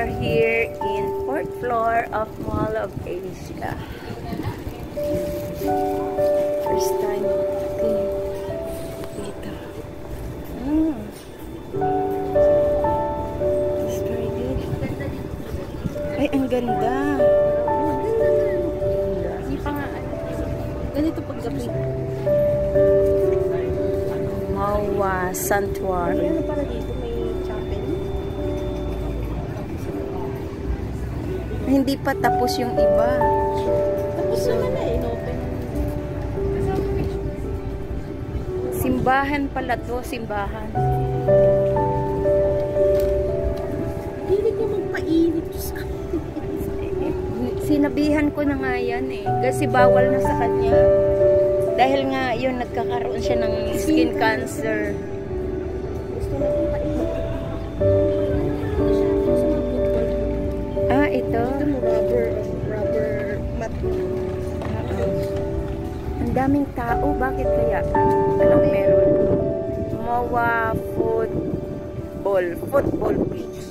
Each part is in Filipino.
are here in 4th floor of Mall of Asia. First time dito. It's very good. Ay, ang ganda. Hindi pa nga. Ganito paggabi. Mawa Sanctuary. Ano para dito? May chapel? Hindi pa tapos yung iba. Tapos naman na in-open. Simbahan pala to, simbahan. Hindi ko magpainit. Sinabihan ko na nga yan eh. Kasi bawal na sa kanya. Dahil nga yun, nagkakaroon siya ng skin cancer. Gusto na kong painit. Ah, ito. Rubber mat. Ang daming tao. Bakit kaya? Anong meron? Mawa Football Pitch.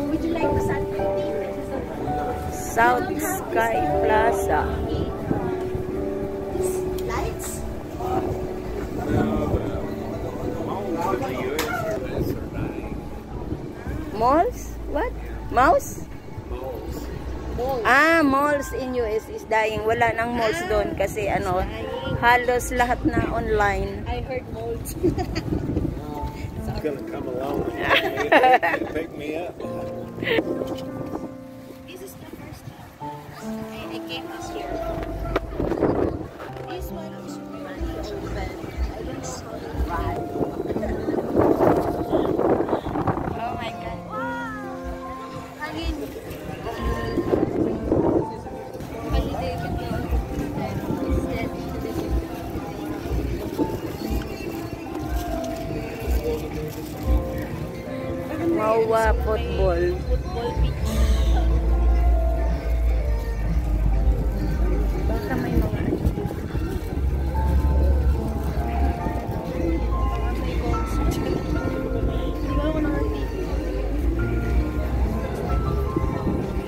Would you like to South Sky Plaza. lights? Malls? What? Mouse? Malls. Ah, malls in US is dying. Wala nang malls doon kasi ano, halos lahat na online. I heard molds. It's gonna come along and pick me up. This is the first time I came this year. This one is really open. I don't saw the vibe. Oh my God. Hangin. Holiday video. Mawa Football. Football pitch. Baka may mga ano. Baka may concert. Di ba ako nakatipid?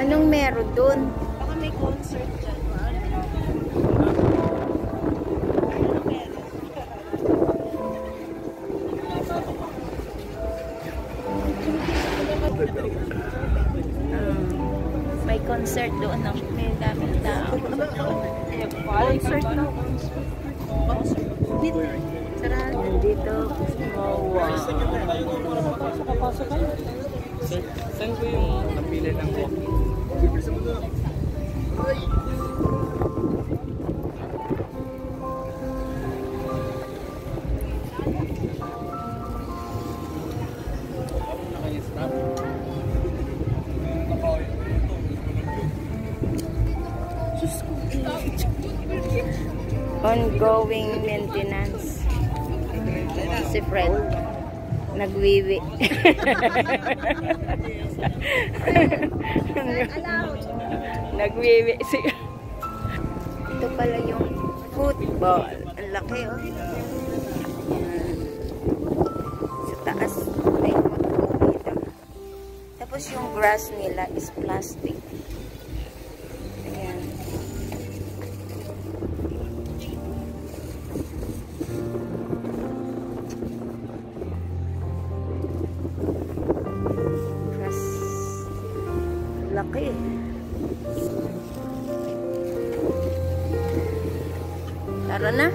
Anong meron doon? Baka may concert dyan. Ano meron? May concert doon ng may daming tao. Concert na. Concert. Dito. Sarado. Dito, Mawa. Saan ko yung napili ng walking? Ongoing maintenance. Si Fred. Nagwiwi. Nagwiwi siya. Ito pala yung football. Ang laki oh. Yan. Sa taas may football dito. Tapos yung grass nila is plastic. Ayan. Grass. Laki. Tara na.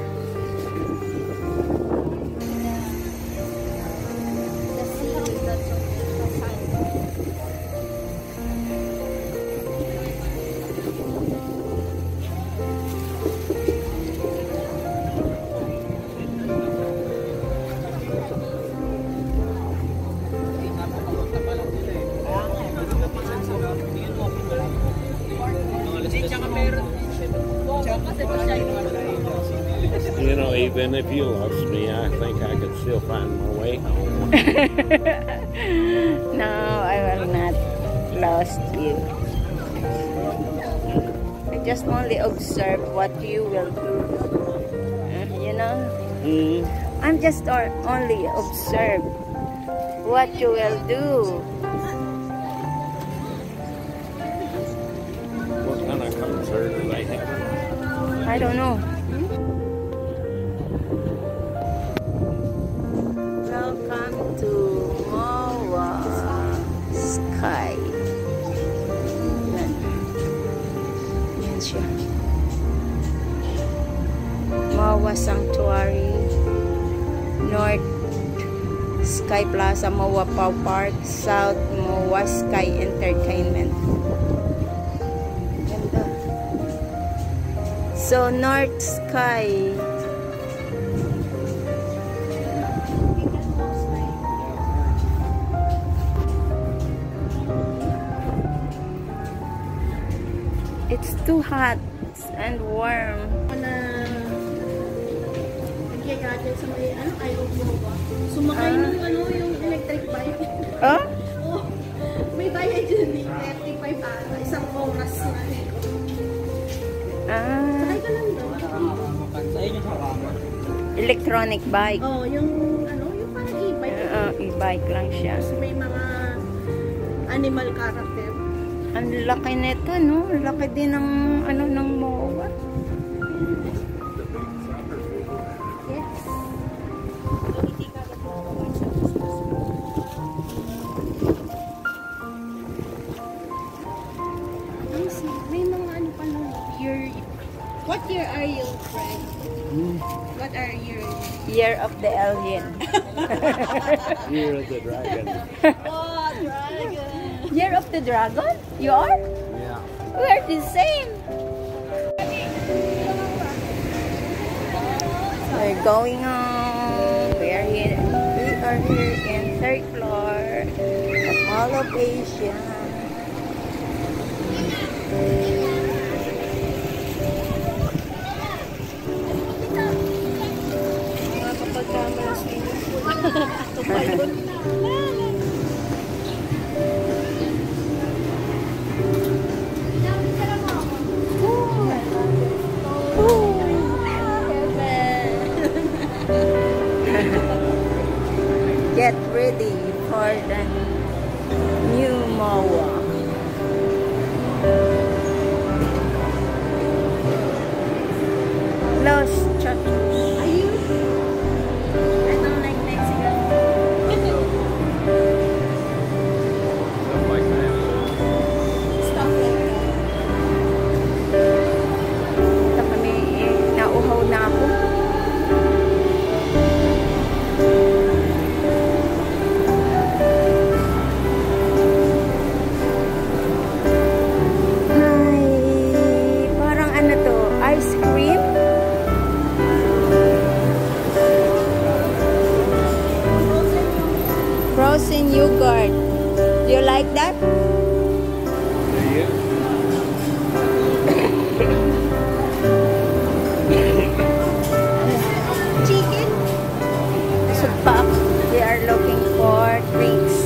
You know, even if you lost me, I think I could still find my way home. No, I will not. lost you. I just only observe what you will do. You know? I'm just only observe what you will do. What kind of concert do they have? I don't know. Welcome to Mawa Sky. Yan. Yan siya. Mawa Sanctuary, North Sky Plaza, Mawa Pau Park, South Mawa Sky Entertainment. Ganda. So, North Sky. It's too hot and warm. Nagyayate sa may, ayaw mo ba? Sumakay ng yung electric bike. Oh? Oh, may bayad yun eh. 35 ata. Isang oras na eh. Sakay ka lang daw. Electronic bike. Oh, yung parang e-bike. E-bike lang siya. Kasi may mga animal character. Ang laki nito, no? Laki din ng, ng MOA. Yes. May mga pa lang. What year are you, Fred? What are your... Year of the Alien. Year of the Dragon. Oh, dragon! Year of the Dragon? You are? Yeah. We're the same. We're going on. We are here in 3rd floor of Mall of Asia. Mga kapag kamalas nyo. Tumalon. Get ready for the new MOA. Los Chachos. I don't like Mexican. Stuff like that. Stuff like that. Ito kami, nauhaw na ako. Frozen yogurt. Do you like that? Yeah. Chicken? So, pop, we are looking for drinks.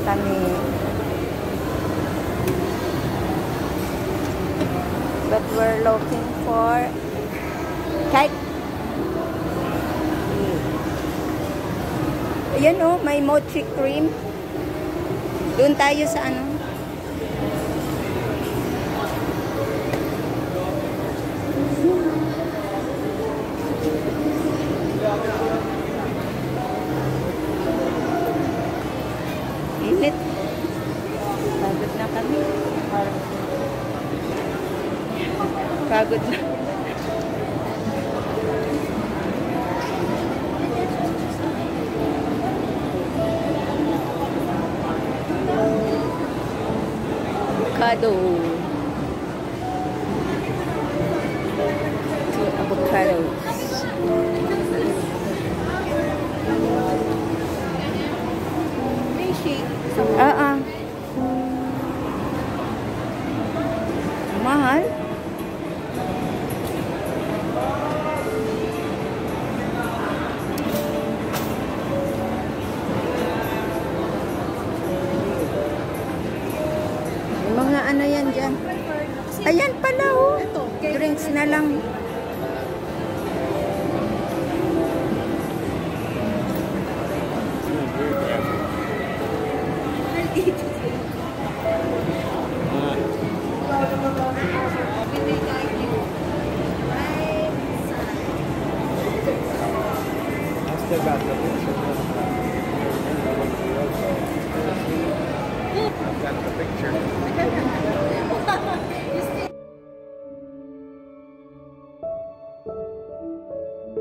Kami. But we're looking for cake. Ayan o, may mochi cream. Doon tayo sa ano. Init. Pagod na kami. Pagod na. avocado. 2 avocados. May shake. Mahal. May mga ano yan dyan. Ayan pala oh. Drinks na lang. I still got the picture. I've got the picture. You still